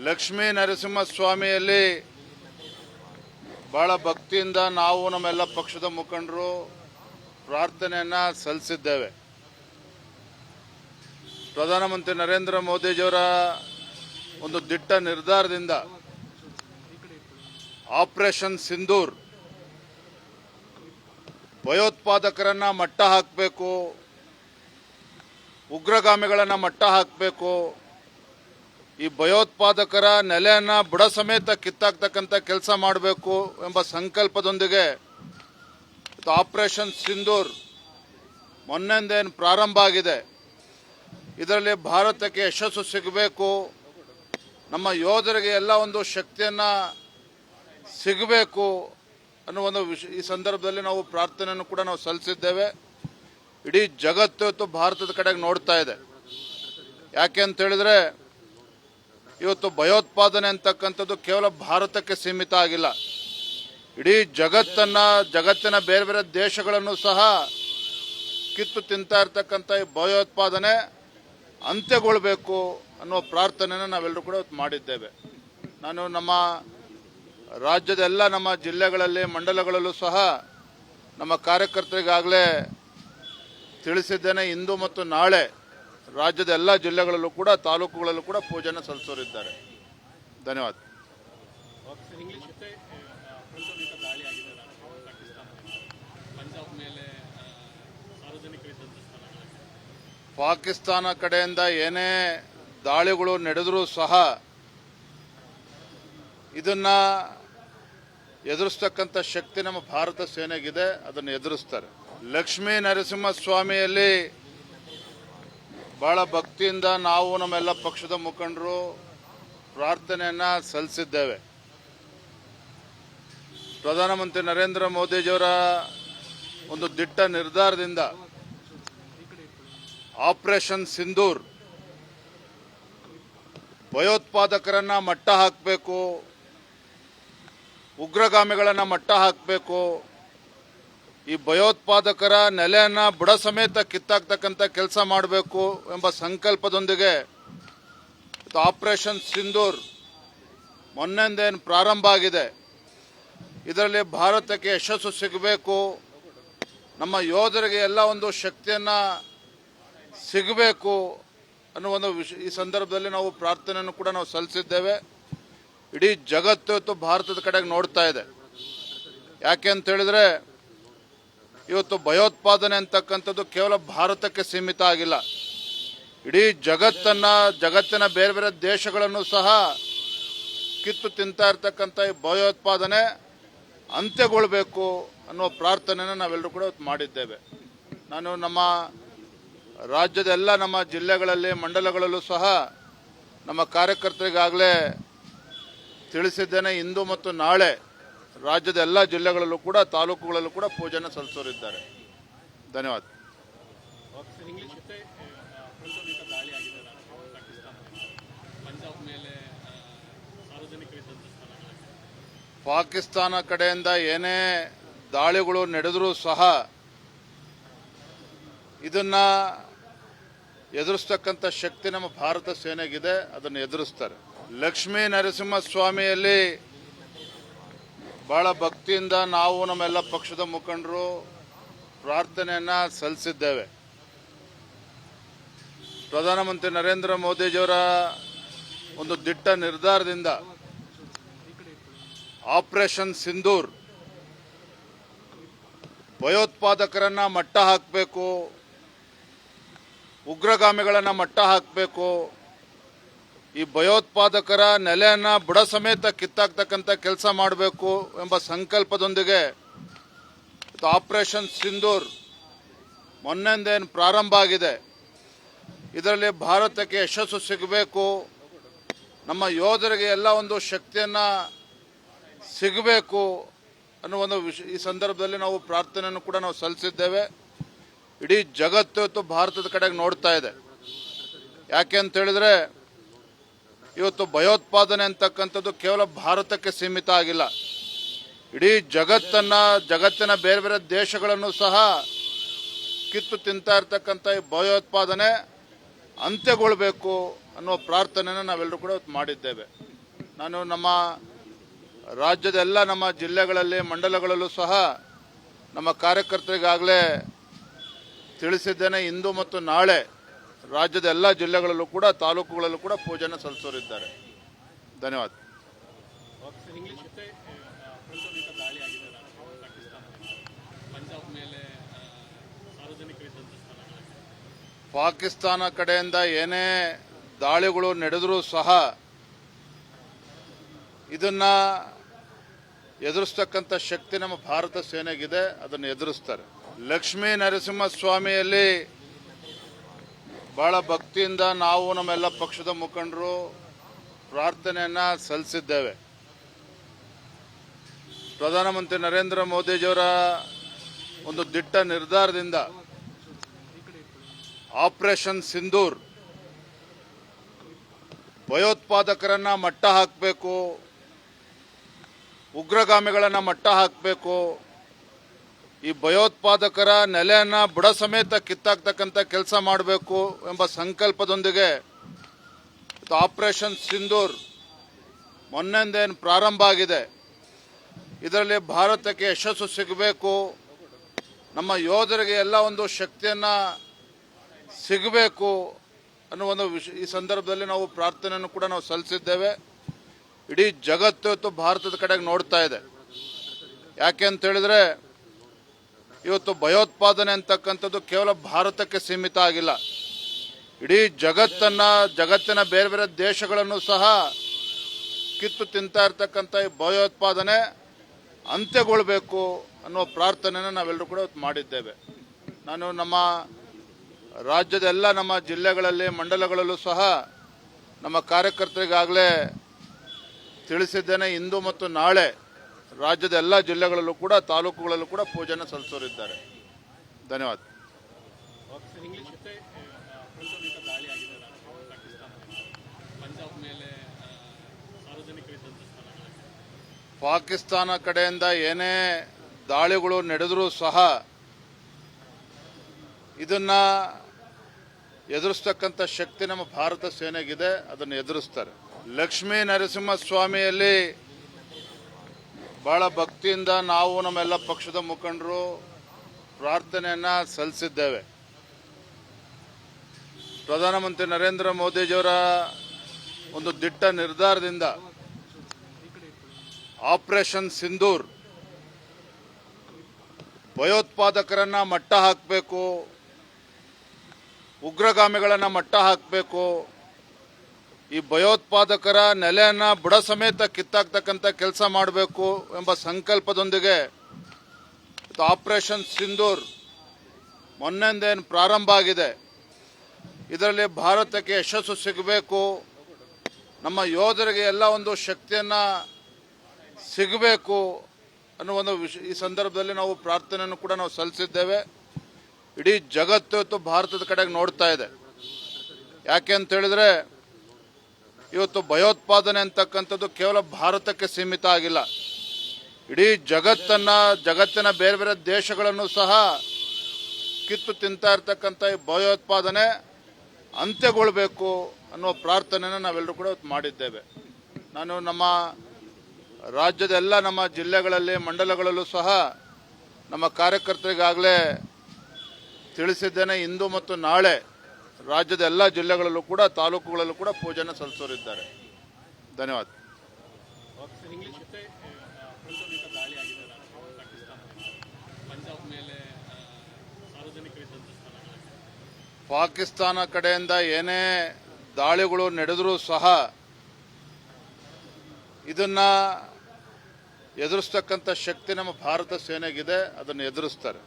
ಲಕ್ಷ್ಮೀ ನರಸಿಂಹಸ್ವಾಮಿಯಲ್ಲಿ ಬಹಳ ಭಕ್ತಿಯಿಂದ ನಾವು ನಮ್ಮೆಲ್ಲ ಪಕ್ಷದ ಮುಖಂಡರು ಪ್ರಾರ್ಥನೆಯನ್ನ ಸಲ್ಲಿಸಿದ್ದೇವೆ. ಪ್ರಧಾನಮಂತ್ರಿ ನರೇಂದ್ರ ಮೋದಿಜಿಯವರ ಒಂದು ದಿಟ್ಟ ನಿರ್ಧಾರದಿಂದ ಆಪರೇಷನ್ ಸಿಂಧೂರ್ ಭಯೋತ್ಪಾದಕರನ್ನ ಮಟ್ಟ ಹಾಕಬೇಕು, ಉಗ್ರಗಾಮಿಗಳನ್ನ ಮಟ್ಟ ಹಾಕಬೇಕು, ಈ ಭಯೋತ್ಪಾದಕರ ನೆಲೆಯನ್ನ ಬುಡ ಸಮೇತ ಕಿತ್ತಾಕ್ತಕ್ಕಂಥ ಕೆಲಸ ಮಾಡಬೇಕು ಎಂಬ ಸಂಕಲ್ಪದೊಂದಿಗೆ ಆಪರೇಷನ್ ಸಿಂಧೂರ್ ಮೊನ್ನೆಂದೇನು ಪ್ರಾರಂಭ ಆಗಿದೆ. ಇದರಲ್ಲಿ ಭಾರತಕ್ಕೆ ಯಶಸ್ಸು ಸಿಗಬೇಕು, ನಮ್ಮ ಯೋಧರಿಗೆ ಎಲ್ಲ ಒಂದು ಶಕ್ತಿಯನ್ನ ಸಿಗಬೇಕು ಅನ್ನೋ ಒಂದು ಈ ಸಂದರ್ಭದಲ್ಲಿ ನಾವು ಪ್ರಾರ್ಥನೆಯನ್ನು ಕೂಡ ನಾವು ಸಲ್ಲಿಸಿದ್ದೇವೆ. ಇಡೀ ಜಗತ್ತು ಇವತ್ತು ಭಾರತದ ಕಡೆಗೆ ನೋಡ್ತಾ ಇದೆ. ಯಾಕೆ ಅಂತ ಹೇಳಿದ್ರೆ ಇವತ್ತು ಭಯೋತ್ಪಾದನೆ ಅಂತಕ್ಕಂಥದ್ದು ಕೇವಲ ಭಾರತಕ್ಕೆ ಸೀಮಿತ ಆಗಿಲ್ಲ. ಇಡೀ ಜಗತ್ತಿನ ಬೇರೆ ಬೇರೆ ದೇಶಗಳನ್ನು ಸಹ ಕಿತ್ತು ತಿಂತಾ ಇರ್ತಕ್ಕಂಥ ಈ ಭಯೋತ್ಪಾದನೆ ಅಂತ್ಯಗೊಳ್ಳಬೇಕು ಅನ್ನೋ ಪ್ರಾರ್ಥನೆಯನ್ನು ನಾವೆಲ್ಲರೂ ಕೂಡ ಮಾಡಿದ್ದೇವೆ. ನಾನು ನಮ್ಮ ರಾಜ್ಯದ ಎಲ್ಲ ನಮ್ಮ ಜಿಲ್ಲೆಗಳಲ್ಲಿ ಮಂಡಲಗಳಲ್ಲೂ ಸಹ ನಮ್ಮ ಕಾರ್ಯಕರ್ತರಿಗಾಗಲೇ ತಿಳಿಸಿದ್ದೇನೆ. ಇಂದು ಮತ್ತು ನಾಳೆ ರಾಜ್ಯದ ಎಲ್ಲ ಜಿಲ್ಲೆಗಳಲ್ಲೂ ಕೂಡ ತಾಲೂಕುಗಳಲ್ಲೂ ಕೂಡ ಪೂಜೆನ ಸಲ್ಲಿಸೋರಿದ್ದಾರೆ. ಧನ್ಯವಾದ. ಪಾಕಿಸ್ತಾನ ಕಡೆಯಿಂದ ಏನೇ ದಾಳಿಗಳು ನಡೆದರೂ ಸಹ ಇದನ್ನ ಎದುರಿಸ್ತಕ್ಕಂಥ ಶಕ್ತಿ ನಮ್ಮ ಭಾರತ ಸೇನೆಗಿದೆ. ಅದನ್ನು ಎದುರಿಸ್ತಾರೆ. ಲಕ್ಷ್ಮೀ ನರಸಿಂಹಸ್ವಾಮಿಯಲ್ಲಿ ಬಹಳ ಭಕ್ತಿಯಿಂದ ನಾವು ನಮ್ಮೆಲ್ಲ ಪಕ್ಷದ ಮುಖಂಡರು ಪ್ರಾರ್ಥನೆಯನ್ನ ಸಲ್ಲಿಸಿದ್ದೇವೆ. ಪ್ರಧಾನಮಂತ್ರಿ ನರೇಂದ್ರ ಮೋದಿಜಿಯವರ ಒಂದು ದಿಟ್ಟ ನಿರ್ಧಾರದಿಂದ ಆಪರೇಷನ್ ಸಿಂಧೂರ್ ಭಯೋತ್ಪಾದಕರನ್ನ ಮಟ್ಟ ಹಾಕಬೇಕು, ಉಗ್ರಗಾಮಿಗಳನ್ನ ಮಟ್ಟ ಹಾಕಬೇಕು, ಈ ಭಯೋತ್ಪಾದಕರ ನೆಲೆಯನ್ನ ಬುಡ ಸಮೇತ ಕಿತ್ತಾಕ್ತಕ್ಕಂಥ ಕೆಲಸ ಮಾಡಬೇಕು ಎಂಬ ಸಂಕಲ್ಪದೊಂದಿಗೆ ಆಪರೇಷನ್ ಸಿಂಧೂರ್ ಮೊನ್ನೆಂದೇನು ಪ್ರಾರಂಭ ಆಗಿದೆ. ಇದರಲ್ಲಿ ಭಾರತಕ್ಕೆ ಯಶಸ್ಸು ಸಿಗಬೇಕು, ನಮ್ಮ ಯೋಧರಿಗೆ ಎಲ್ಲ ಒಂದು ಶಕ್ತಿಯನ್ನ ಸಿಗಬೇಕು ಅನ್ನೋ ಒಂದು ಈ ಸಂದರ್ಭದಲ್ಲಿ ನಾವು ಪ್ರಾರ್ಥನೆಯನ್ನು ಕೂಡ ನಾವು ಸಲ್ಲಿಸಿದ್ದೇವೆ. ಇಡೀ ಜಗತ್ತು ಇವತ್ತು ಭಾರತದ ಕಡೆಗೆ ನೋಡ್ತಾ ಇದೆ. ಯಾಕೆ ಅಂತ ಹೇಳಿದ್ರೆ ಇವತ್ತು ಭಯೋತ್ಪಾದನೆ ಅಂತಕ್ಕಂಥದ್ದು ಕೇವಲ ಭಾರತಕ್ಕೆ ಸೀಮಿತ ಆಗಿಲ್ಲ. ಇಡೀ ಜಗತ್ತಿನ ಬೇರೆ ಬೇರೆ ದೇಶಗಳನ್ನು ಸಹ ಕಿತ್ತು ತಿಂತಾ ಇರ್ತಕ್ಕಂಥ ಈ ಭಯೋತ್ಪಾದನೆ ಅಂತ್ಯಗೊಳ್ಳಬೇಕು ಅನ್ನೋ ಪ್ರಾರ್ಥನೆಯನ್ನು ನಾವೆಲ್ಲರೂ ಕೂಡ ಮಾಡಿದ್ದೇವೆ. ನಾನು ನಮ್ಮ ರಾಜ್ಯದ ಎಲ್ಲ ನಮ್ಮ ಜಿಲ್ಲೆಗಳಲ್ಲಿ ಮಂಡಲಗಳಲ್ಲೂ ಸಹ ನಮ್ಮ ಕಾರ್ಯಕರ್ತರಿಗಾಗಲೇ ತಿಳಿಸಿದ್ದೇನೆ. ಇಂದು ಮತ್ತು ನಾಳೆ ರಾಜ್ಯದ ಎಲ್ಲ ಜಿಲ್ಲೆಗಳಲ್ಲೂ ಕೂಡ ತಾಲೂಕುಗಳಲ್ಲೂ ಕೂಡ ಪೂಜೆನ ಸಲ್ಲಿಸೋರಿದ್ದಾರೆ. ಧನ್ಯವಾದ. ಪಾಕಿಸ್ತಾನ ಕಡೆಯಿಂದ ಏನೇ ದಾಳಿಗಳು ನಡೆದರೂ ಸಹ ಇದನ್ನ ಎದುರಿಸ್ತಕ್ಕಂಥ ಶಕ್ತಿ ನಮ್ಮ ಭಾರತ ಸೇನೆಗಿದೆ. ಅದನ್ನು ಎದುರಿಸ್ತಾರೆ. ಲಕ್ಷ್ಮೀ ನರಸಿಂಹಸ್ವಾಮಿಯಲ್ಲಿ ಬಹಳ ಭಕ್ತಿಯಿಂದ ನಾವು ನಮ್ಮೆಲ್ಲ ಪಕ್ಷದ ಮುಖಂಡರು ಪ್ರಾರ್ಥನೆಯನ್ನ ಸಲ್ಲಿಸಿದ್ದೇವೆ. ಪ್ರಧಾನಮಂತ್ರಿ ನರೇಂದ್ರ ಮೋದಿಜಿಯವರ ಒಂದು ದಿಟ್ಟ ನಿರ್ಧಾರದಿಂದ ಆಪರೇಷನ್ ಸಿಂಧೂರ್ ಭಯೋತ್ಪಾದಕರನ್ನ ಮಟ್ಟ ಹಾಕಬೇಕು, ಉಗ್ರಗಾಮಿಗಳನ್ನ ಮಟ್ಟ ಹಾಕಬೇಕು, ಈ ಭಯೋತ್ಪಾದಕರ ನೆಲೆಯನ್ನ ಬುಡ ಸಮೇತ ಕಿತ್ತಾಕ್ತಕ್ಕಂಥ ಕೆಲಸ ಮಾಡಬೇಕು ಎಂಬ ಸಂಕಲ್ಪದೊಂದಿಗೆ ಆಪರೇಷನ್ ಸಿಂಧೂರ್ ಮೊನ್ನೆಂದೇನು ಪ್ರಾರಂಭ ಆಗಿದೆ. ಇದರಲ್ಲಿ ಭಾರತಕ್ಕೆ ಯಶಸ್ಸು ಸಿಗಬೇಕು, ನಮ್ಮ ಯೋಧರಿಗೆ ಎಲ್ಲ ಒಂದು ಶಕ್ತಿಯನ್ನ ಸಿಗಬೇಕು ಅನ್ನೋ ಒಂದು ಈ ಸಂದರ್ಭದಲ್ಲಿ ನಾವು ಪ್ರಾರ್ಥನೆಯನ್ನು ಕೂಡ ನಾವು ಸಲ್ಲಿಸಿದ್ದೇವೆ. ಇಡೀ ಜಗತ್ತು ಇವತ್ತು ಭಾರತದ ಕಡೆಗೆ ನೋಡ್ತಾ ಇದೆ. ಯಾಕೆ ಅಂತ ಹೇಳಿದ್ರೆ ಇವತ್ತು ಭಯೋತ್ಪಾದನೆ ಅಂತಕ್ಕಂಥದ್ದು ಕೇವಲ ಭಾರತಕ್ಕೆ ಸೀಮಿತ ಆಗಿಲ್ಲ. ಇಡೀ ಜಗತ್ತಿನ ಬೇರೆ ಬೇರೆ ದೇಶಗಳನ್ನು ಸಹ ಕಿತ್ತು ತಿಂತಾ ಇರ್ತಕ್ಕಂಥ ಈ ಭಯೋತ್ಪಾದನೆ ಅಂತ್ಯಗೊಳ್ಳಬೇಕು ಅನ್ನೋ ಪ್ರಾರ್ಥನೆಯನ್ನು ನಾವೆಲ್ಲರೂ ಕೂಡ ಮಾಡಿದ್ದೇವೆ. ನಾನು ನಮ್ಮ ರಾಜ್ಯದ ಎಲ್ಲ ನಮ್ಮ ಜಿಲ್ಲೆಗಳಲ್ಲಿ ಮಂಡಲಗಳಲ್ಲೂ ಸಹ ನಮ್ಮ ಕಾರ್ಯಕರ್ತರಿಗಾಗಲೇ ತಿಳಿಸಿದ್ದೇನೆ. ಇಂದು ಮತ್ತು ನಾಳೆ ರಾಜ್ಯದ ಎಲ್ಲ ಜಿಲ್ಲೆಗಳಲ್ಲೂ ಕೂಡ ತಾಲೂಕುಗಳಲ್ಲೂ ಕೂಡ ಪೂಜೆಯನ್ನು ಸಲ್ಲಿಸೋರಿದ್ದಾರೆ. ಧನ್ಯವಾದ. ಪಾಕಿಸ್ತಾನ ಕಡೆಯಿಂದ ಏನೇ ದಾಳಿಗಳು ನಡೆದರೂ ಸಹ ಇದನ್ನ ಎದುರಿಸ್ತಕ್ಕಂಥ ಶಕ್ತಿ ನಮ್ಮ ಭಾರತ ಸೇನೆಗಿದೆ. ಅದನ್ನು ಎದುರಿಸ್ತಾರೆ. ಲಕ್ಷ್ಮೀ ನರಸಿಂಹಸ್ವಾಮಿಯಲ್ಲಿ ಬಹಳ ಭಕ್ತಿಯಿಂದ ನಾವು ನಮ್ಮೆಲ್ಲ ಪಕ್ಷದ ಮುಖಂಡರು ಪ್ರಾರ್ಥನೆಯನ್ನ ಸಲ್ಲಿಸಿದ್ದೇವೆ. ಪ್ರಧಾನಮಂತ್ರಿ ನರೇಂದ್ರ ಮೋದಿಜಿಯವರ ಒಂದು ದಿಟ್ಟ ನಿರ್ಧಾರದಿಂದ ಆಪರೇಷನ್ ಸಿಂಧೂರ್ ಭಯೋತ್ಪಾದಕರನ್ನ ಮಟ್ಟ ಹಾಕಬೇಕು, ಉಗ್ರಗಾಮಿಗಳನ್ನ ಮಟ್ಟ ಹಾಕಬೇಕು, ಈ ಭಯೋತ್ಪಾದಕರ ನೆಲೆಯನ್ನ ಬುಡ ಸಮೇತ ಕಿತ್ತಾಕ್ತಕ್ಕಂಥ ಕೆಲಸ ಮಾಡಬೇಕು ಎಂಬ ಸಂಕಲ್ಪದೊಂದಿಗೆ ಆಪರೇಷನ್ ಸಿಂಧೂರ್ ಮೊನ್ನೆಂದೇನು ಪ್ರಾರಂಭ ಆಗಿದೆ. ಇದರಲ್ಲಿ ಭಾರತಕ್ಕೆ ಯಶಸ್ಸು ಸಿಗಬೇಕು, ನಮ್ಮ ಯೋಧರಿಗೆ ಎಲ್ಲ ಒಂದು ಶಕ್ತಿಯನ್ನ ಸಿಗಬೇಕು ಅನ್ನೋ ಒಂದು ಈ ಸಂದರ್ಭದಲ್ಲಿ ನಾವು ಪ್ರಾರ್ಥನೆಯನ್ನು ಕೂಡ ನಾವು ಸಲ್ಲಿಸಿದ್ದೇವೆ. ಇಡೀ ಜಗತ್ತು ಇವತ್ತು ಭಾರತದ ಕಡೆಗೆ ನೋಡ್ತಾ ಇದೆ. ಯಾಕೆ ಅಂತ ಹೇಳಿದ್ರೆ ಇವತ್ತು ಭಯೋತ್ಪಾದನೆ ಅಂತಕ್ಕಂಥದ್ದು ಕೇವಲ ಭಾರತಕ್ಕೆ ಸೀಮಿತ ಆಗಿಲ್ಲ. ಇಡೀ ಜಗತ್ತಿನ ಬೇರೆ ಬೇರೆ ದೇಶಗಳನ್ನು ಸಹ ಕಿತ್ತು ತಿಂತಾ ಇರ್ತಕ್ಕಂಥ ಈ ಭಯೋತ್ಪಾದನೆ ಅಂತ್ಯಗೊಳ್ಳಬೇಕು ಅನ್ನೋ ಪ್ರಾರ್ಥನೆಯನ್ನು ನಾವೆಲ್ಲರೂ ಕೂಡ ಇವತ್ತು ಮಾಡಿದ್ದೇವೆ. ನಾನು ನಮ್ಮ ರಾಜ್ಯದ ಎಲ್ಲ ನಮ್ಮ ಜಿಲ್ಲೆಗಳಲ್ಲಿ ಮಂಡಲಗಳಲ್ಲೂ ಸಹ ನಮ್ಮ ಕಾರ್ಯಕರ್ತರಿಗಾಗಲೇ ತಿಳಿಸಿದ್ದೇನೆ. ಇಂದು ಮತ್ತು ನಾಳೆ ರಾಜ್ಯದ ಎಲ್ಲ ಜಿಲ್ಲೆಗಳಲ್ಲೂ ಕೂಡ ತಾಲೂಕುಗಳಲ್ಲೂ ಕೂಡ ಪೂಜೆಯನ್ನು ಸಲ್ಲಿಸೋರಿದ್ದಾರೆ. ಧನ್ಯವಾದ. ಪಾಕಿಸ್ತಾನ ಕಡೆಯಿಂದ ಏನೇ ದಾಳಿಗಳು ನಡೆದರೂ ಸಹ ಇದನ್ನ ಎದುರಿಸ್ತಕ್ಕಂಥ ಶಕ್ತಿ ನಮ್ಮ ಭಾರತ ಸೇನೆಗಿದೆ. ಅದನ್ನು ಎದುರಿಸ್ತಾರೆ. ಲಕ್ಷ್ಮೀ ನರಸಿಂಹಸ್ವಾಮಿಯಲ್ಲಿ ಬಹಳ ಭಕ್ತಿಯಿಂದ ನಾವು ನಮ್ಮೆಲ್ಲ ಪಕ್ಷದ ಮುಖಂಡರು ಪ್ರಾರ್ಥನೆಯನ್ನ ಸಲ್ಲಿಸಿದ್ದೇವೆ. ಪ್ರಧಾನಮಂತ್ರಿ ನರೇಂದ್ರ ಮೋದಿಜಿಯವರ ಒಂದು ದಿಟ್ಟ ನಿರ್ಧಾರದಿಂದ ಆಪರೇಷನ್ ಸಿಂಧೂರ್ ಭಯೋತ್ಪಾದಕರನ್ನ ಮಟ್ಟ ಹಾಕಬೇಕು, ಉಗ್ರಗಾಮಿಗಳನ್ನ ಮಟ್ಟ ಹಾಕಬೇಕು, ಈ ಭಯೋತ್ಪಾದಕರ ನೆಲೆಯನ್ನ ಬುಡ ಸಮೇತ ಕಿತ್ತಾಕ್ತಕ್ಕಂಥ ಕೆಲಸ ಮಾಡಬೇಕು ಎಂಬ ಸಂಕಲ್ಪದೊಂದಿಗೆ ಆಪರೇಷನ್ ಸಿಂಧೂರ್ ಮೊನ್ನೆಂದೇನು ಪ್ರಾರಂಭ ಆಗಿದೆ. ಇದರಲ್ಲಿ ಭಾರತಕ್ಕೆ ಯಶಸ್ಸು ಸಿಗಬೇಕು, ನಮ್ಮ ಯೋಧರಿಗೆ ಎಲ್ಲ ಒಂದು ಶಕ್ತಿಯನ್ನ ಸಿಗಬೇಕು ಅನ್ನೋ ಒಂದು ಈ ಸಂದರ್ಭದಲ್ಲಿ ನಾವು ಪ್ರಾರ್ಥನೆಯನ್ನು ಕೂಡ ನಾವು ಸಲ್ಲಿಸಿದ್ದೇವೆ. ಇಡೀ ಜಗತ್ತು ಇವತ್ತು ಭಾರತದ ಕಡೆಗೆ ನೋಡ್ತಾ ಇದೆ. ಯಾಕೆ ಅಂತ ಹೇಳಿದ್ರೆ ಇವತ್ತು ಭಯೋತ್ಪಾದನೆ ಅಂತಕ್ಕಂಥದ್ದು ಕೇವಲ ಭಾರತಕ್ಕೆ ಸೀಮಿತ ಆಗಿಲ್ಲ. ಇಡೀ ಜಗತ್ತಿನ ಬೇರೆ ಬೇರೆ ದೇಶಗಳನ್ನು ಸಹ ಕಿತ್ತು ತಿಂತಾ ಇರ್ತಕ್ಕಂಥ ಈ ಭಯೋತ್ಪಾದನೆ ಅಂತ್ಯಗೊಳ್ಳಬೇಕು ಅನ್ನೋ ಪ್ರಾರ್ಥನೆಯನ್ನು ನಾವೆಲ್ಲರೂ ಕೂಡ ಇವತ್ತು ಮಾಡಿದ್ದೇವೆ. ನಾನು ನಮ್ಮ ರಾಜ್ಯದ ಎಲ್ಲ ನಮ್ಮ ಜಿಲ್ಲೆಗಳಲ್ಲಿ ಮಂಡಲಗಳಲ್ಲೂ ಸಹ ನಮ್ಮ ಕಾರ್ಯಕರ್ತರಿಗಾಗಲೇ ತಿಳಿಸಿದ್ದೇನೆ. ಇಂದು ಮತ್ತು ನಾಳೆ ರಾಜ್ಯದ ಎಲ್ಲ ಜಿಲ್ಲೆಗಳಲ್ಲೂ ಕೂಡ ತಾಲೂಕುಗಳಲ್ಲೂ ಕೂಡ ಪೂಜೆಯನ್ನು ಸಲ್ಲಿಸೋರಿದ್ದಾರೆ. ಧನ್ಯವಾದ. ಪಾಕಿಸ್ತಾನ ಕಡೆಯಿಂದ ಏನೇ ದಾಳಿಗಳು ನಡೆದರೂ ಸಹ ಇದನ್ನ ಎದುರಿಸ್ತಕ್ಕಂಥ ಶಕ್ತಿ ನಮ್ಮ ಭಾರತ ಸೇನೆಗಿದೆ. ಅದನ್ನು ಎದುರಿಸ್ತಾರೆ.